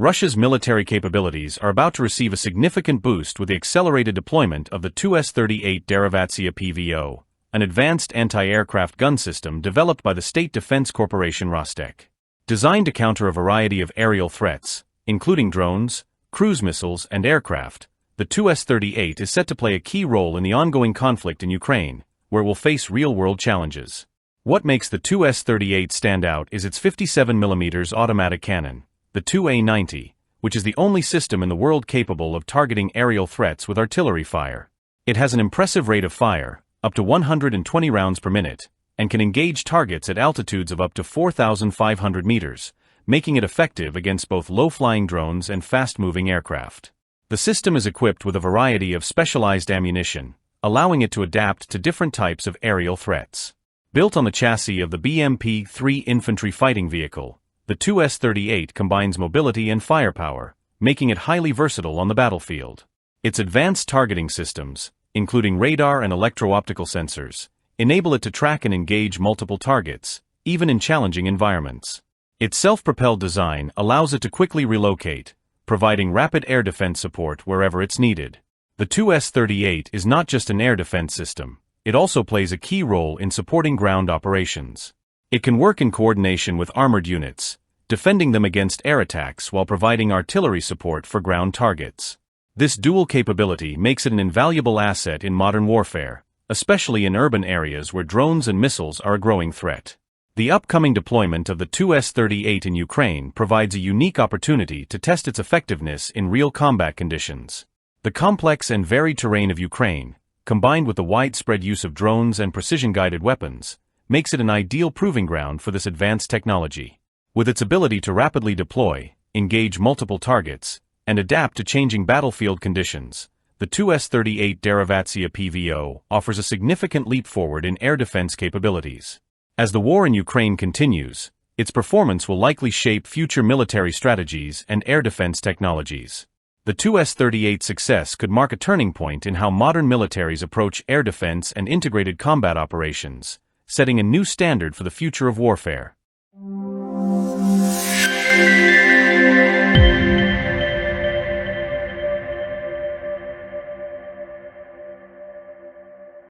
Russia's military capabilities are about to receive a significant boost with the accelerated deployment of the 2S38 Derivatsiya PVO, an advanced anti-aircraft gun system developed by the State Defense Corporation Rostec. Designed to counter a variety of aerial threats, including drones, cruise missiles, and aircraft, the 2S38 is set to play a key role in the ongoing conflict in Ukraine, where it will face real-world challenges. What makes the 2S38 stand out is its 57mm automatic cannon, the 2A90, which is the only system in the world capable of targeting aerial threats with artillery fire. It has an impressive rate of fire, up to 120 rounds per minute, and can engage targets at altitudes of up to 4,500 meters, making it effective against both low-flying drones and fast-moving aircraft. The system is equipped with a variety of specialized ammunition, allowing it to adapt to different types of aerial threats. Built on the chassis of the BMP-3 infantry fighting vehicle, the 2S38 combines mobility and firepower, making it highly versatile on the battlefield. Its advanced targeting systems, including radar and electro-optical sensors, enable it to track and engage multiple targets, even in challenging environments. Its self-propelled design allows it to quickly relocate, providing rapid air defense support wherever it's needed. The 2S38 is not just an air defense system, it also plays a key role in supporting ground operations. It can work in coordination with armored units, defending them against air attacks while providing artillery support for ground targets. This dual capability makes it an invaluable asset in modern warfare, especially in urban areas where drones and missiles are a growing threat. The upcoming deployment of the 2S38 in Ukraine provides a unique opportunity to test its effectiveness in real combat conditions. The complex and varied terrain of Ukraine, combined with the widespread use of drones and precision-guided weapons, makes it an ideal proving ground for this advanced technology. With its ability to rapidly deploy, engage multiple targets, and adapt to changing battlefield conditions, the 2S38 Derivatsiya PVO offers a significant leap forward in air defense capabilities. As the war in Ukraine continues, its performance will likely shape future military strategies and air defense technologies. The 2S38's success could mark a turning point in how modern militaries approach air defense and integrated combat operations, setting a new standard for the future of warfare.